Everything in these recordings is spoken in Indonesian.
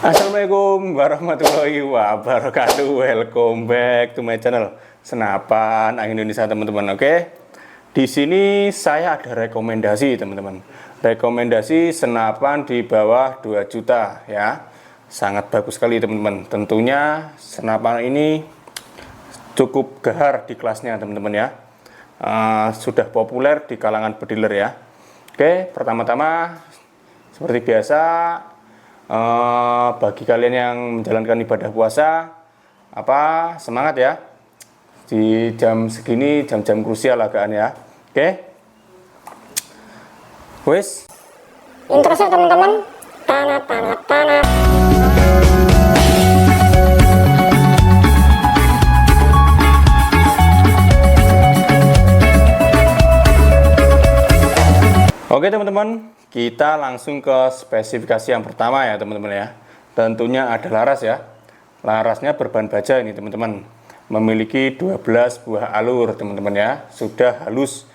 Assalamualaikum warahmatullahi wabarakatuh. Welcome back to my channel Senapan Angin Indonesia, teman-teman. Oke. Di sini saya ada rekomendasi, teman-teman. Rekomendasi senapan di bawah 2 juta ya. Sangat bagus sekali, teman-teman. Tentunya senapan ini cukup gahar di kelasnya, teman-teman ya. Sudah populer di kalangan pediler ya. Oke, pertama-tama seperti biasa, bagi kalian yang menjalankan ibadah puasa, semangat ya di jam segini, jam-jam krusial agaan ya. Oke, wes interest teman-teman, tanah. Oke teman-teman, kita langsung ke spesifikasi yang pertama ya teman-teman ya. Tentunya ada laras ya. Larasnya berbahan baja ini teman-teman. Memiliki 12 buah alur teman-teman ya. Sudah halus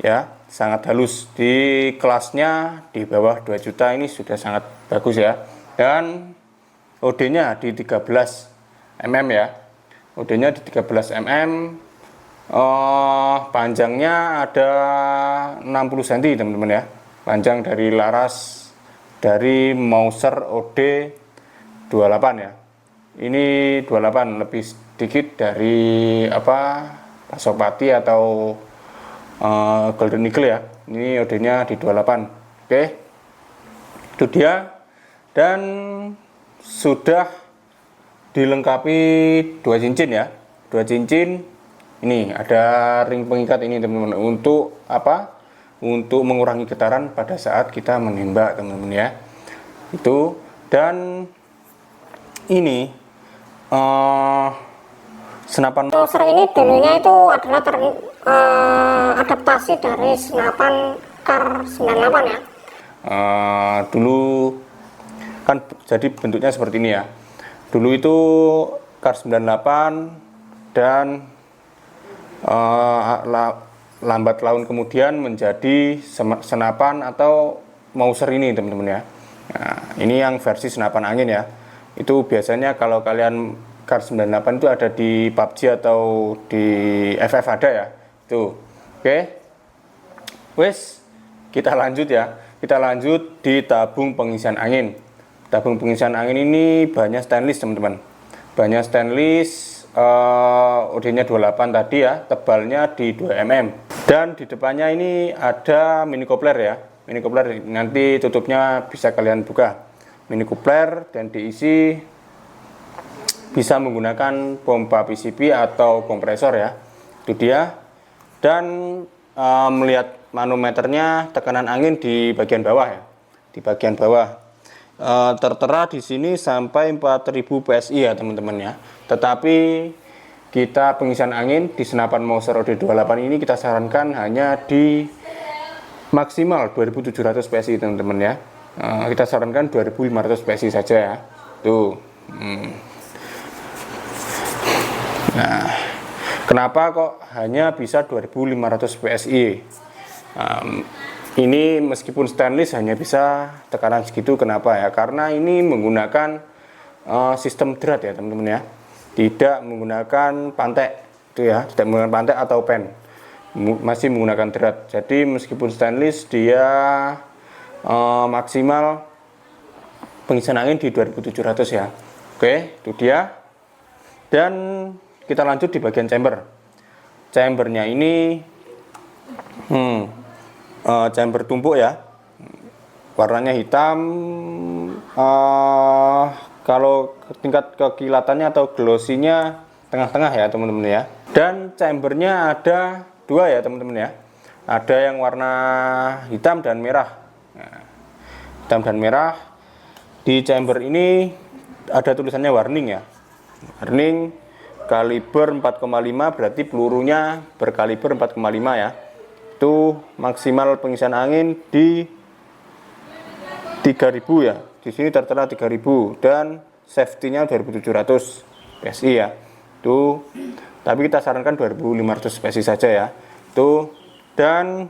ya, sangat halus. Di kelasnya di bawah 2 juta ini sudah sangat bagus ya. Dan OD-nya di 13 mm ya. OD-nya di 13 mm. Panjangnya ada 60 cm teman-teman ya. Panjang dari laras dari Mauser OD 28 ya. Ini 28 lebih sedikit dari Pasopati atau Golden Eagle ya. Ini OD-nya di 28. Oke. Itu dia. Dan sudah dilengkapi 2 cincin ya. 2 cincin. Ini ada ring pengikat ini teman-teman, untuk untuk mengurangi getaran pada saat kita menembak teman-teman ya. Itu. Dan ini senapan Mauser ini dulunya itu adalah adaptasi dari senapan Kar 98 ya. Dulu kan jadi bentuknya seperti ini ya. Dulu itu Kar 98 dan lambat laun kemudian menjadi senapan atau Mauser ini teman-teman ya. Nah, ini yang versi senapan angin ya. Itu biasanya kalau kalian Kar 98 itu ada di PUBG atau di FF ada ya. Tuh. Oke. Wes, kita lanjut ya. Kita lanjut di tabung pengisian angin. Tabung pengisian angin ini bahannya stainless teman-teman. Bahannya stainless. OD-nya 28 tadi ya, tebalnya di 2 mm. Dan di depannya ini ada mini coupler ya. Mini coupler nanti tutupnya bisa kalian buka. Mini coupler dan diisi bisa menggunakan pompa PCP atau kompresor ya. Itu dia. Dan melihat manometernya, tekanan angin di bagian bawah ya. Di bagian bawah. Tertera di sini sampai 4000 PSI ya teman-teman ya. Tetapi kita pengisian angin di senapan Mauser OD28 ini kita sarankan hanya di maksimal 2700 PSI teman-teman ya. Kita sarankan 2500 PSI saja ya. Tuh. Nah, kenapa kok hanya bisa 2500 PSI? Ini meskipun stainless hanya bisa tekanan segitu, kenapa ya? Karena ini menggunakan sistem drat ya teman-teman ya. Tidak menggunakan pantek itu ya, tidak menggunakan pantek atau pen. Masih menggunakan drat. Jadi meskipun stainless dia maksimal pengisian angin di 2700 ya. Oke, itu dia. Dan kita lanjut di bagian chamber. Chambernya ini chamber tumpuk ya, warnanya hitam. Kalau tingkat kekilatannya atau glossy-nya tengah-tengah ya teman-teman ya. Dan chambernya ada 2 ya teman-teman ya. Ada yang warna hitam dan merah. Nah, hitam dan merah. Di chamber ini ada tulisannya warning ya. Warning kaliber 4,5, berarti pelurunya berkaliber 4,5 ya. Itu maksimal pengisian angin di 3000 ya. Di sini tertera 3000 dan safety-nya 2700 PSI ya. Tuh. Tapi kita sarankan 2500 PSI saja ya. Tuh. Dan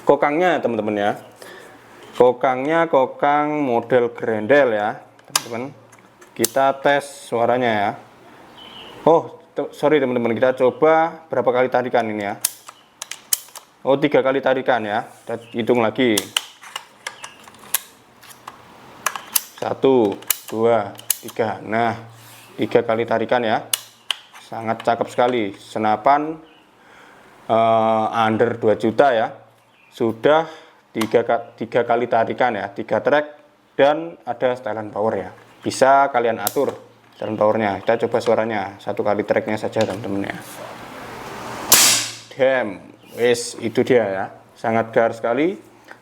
kokangnya teman-teman ya. Kokangnya kokang model Grendel ya. teman-teman. Kita tes suaranya ya. Oh, sorry teman-teman, kita coba berapa kali tarikan ini ya. Oh, 3 kali tarikan ya. Kita hitung lagi. 1, 2, 3. Nah, 3 kali tarikan ya. Sangat cakep sekali. Senapan under 2 juta ya. Sudah 3 kali tarikan ya, 3 track, dan ada setelan power ya. Bisa kalian atur setelan powernya. Kita coba suaranya 1 kali tracknya saja teman-teman ya. Damn, wes itu dia ya. Sangat gar sekali.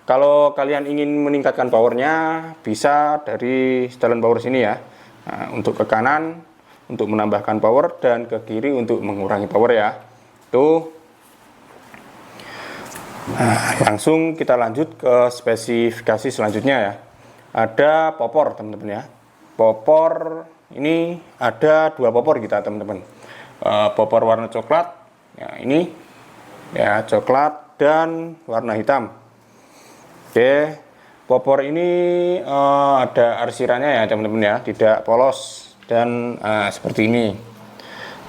Kalau kalian ingin meningkatkan powernya, bisa dari setelan power sini ya. Nah, untuk ke kanan untuk menambahkan power, dan ke kiri untuk mengurangi power ya. Tuh. Nah, langsung kita lanjut ke spesifikasi selanjutnya ya. Ada popor teman-teman ya. Popor ini ada 2 popor kita teman-teman. Popor warna coklat ya, ini ya, coklat dan warna hitam. Oke, popor ini ada arsirannya ya teman-teman ya, tidak polos, dan seperti ini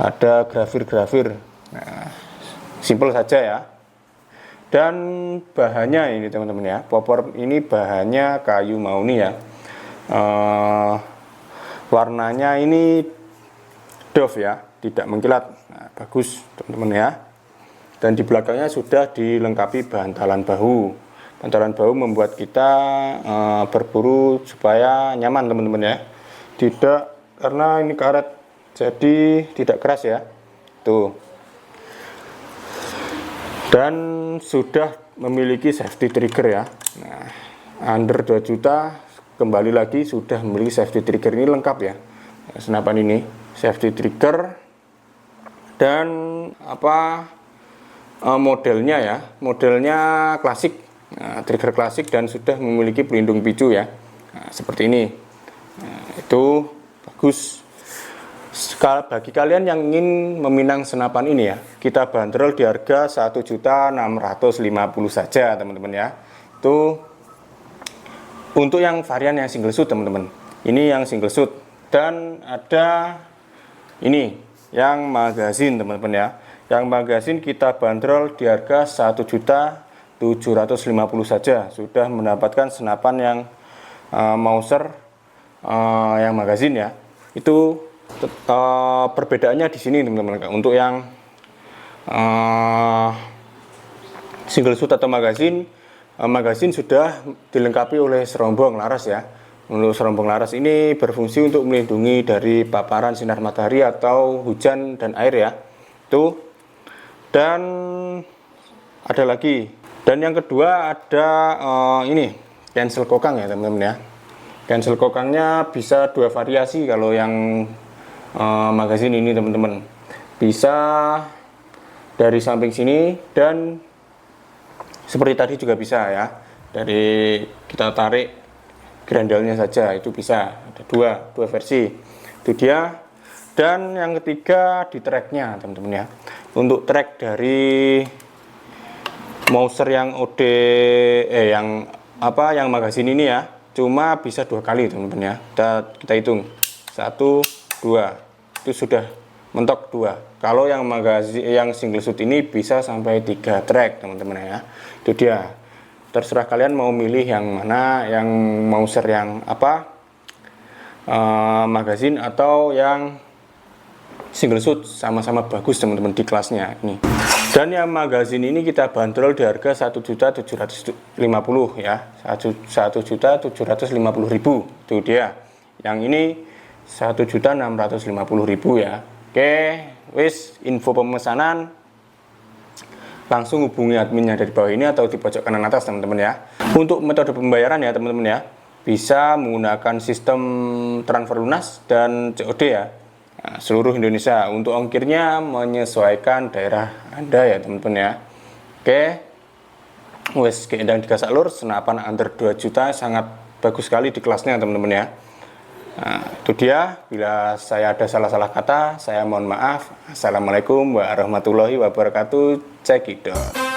ada grafir-grafir. Nah, simple saja ya. Dan bahannya ini teman-teman ya, popor ini bahannya kayu mahoni ya. Warnanya ini doff ya, tidak mengkilat. Nah, bagus teman-teman ya. Dan di belakangnya sudah dilengkapi bantalan bahu. Bantalan bahu membuat kita berburu supaya nyaman teman-teman ya. Tidak, karena ini karet jadi tidak keras ya. Tuh. Dan sudah memiliki safety trigger ya. Nah, under 2 juta kembali lagi sudah memiliki safety trigger, ini lengkap ya. Senapan ini safety trigger, dan modelnya ya, modelnya klasik. Nah, trigger klasik, dan sudah memiliki pelindung picu ya. Nah, seperti ini. Nah, itu bagus. Bagi kalian yang ingin meminang senapan ini ya, kita bandrol di harga 1.650.000 saja teman-teman ya. Itu untuk yang varian yang single shoot teman-teman. Ini yang single shoot, dan ada ini yang magazine teman-teman ya. Yang magazine kita bandrol di harga 1.750.000 saja. Sudah mendapatkan senapan yang Mauser yang magazine ya. Itu perbedaannya di sini teman-teman. Untuk yang single shoot atau magazine sudah dilengkapi oleh serombong laras ya. Untuk serombong laras ini berfungsi untuk melindungi dari paparan sinar matahari atau hujan dan air ya. Itu. Dan ada lagi. Dan yang kedua ada ini cancel kokang ya teman-teman ya. Cancel kokangnya bisa 2 variasi. Kalau yang magazine ini teman-teman, bisa dari samping sini, dan seperti tadi juga bisa ya, dari kita tarik grandelnya saja itu bisa. Ada dua versi itu dia. Dan yang ketiga di tracknya teman-teman ya. Untuk track dari Mauser yang yang magazine ini ya, cuma bisa 2 kali teman-teman ya. Kita hitung 1, 2, itu sudah mentok 2. Kalau yang magazine yang single shoot ini bisa sampai 3 track teman-teman ya. Itu dia. Terserah kalian mau milih yang mana, yang Mauser yang magazine atau yang single shoot, sama-sama bagus teman-teman di kelasnya ini. Dan yang magazine ini kita bandrol di harga 1.750.000 ya. 1.750.000 itu dia. Yang ini 1.650.000 ya. Oke, wis info pemesanan langsung hubungi adminnya dari bawah ini atau di pojok kanan atas teman-teman ya. Untuk metode pembayaran ya teman-teman ya, bisa menggunakan sistem transfer lunas dan COD ya. Nah, seluruh Indonesia. Untuk ongkirnya menyesuaikan daerah Anda ya teman-teman ya. Oke, wes keendang digasak lur, senapan under 2 juta sangat bagus sekali di kelasnya teman-teman ya. Nah, itu dia. Bila saya ada salah-salah kata, saya mohon maaf. Assalamualaikum warahmatullahi wabarakatuh. Cekidot.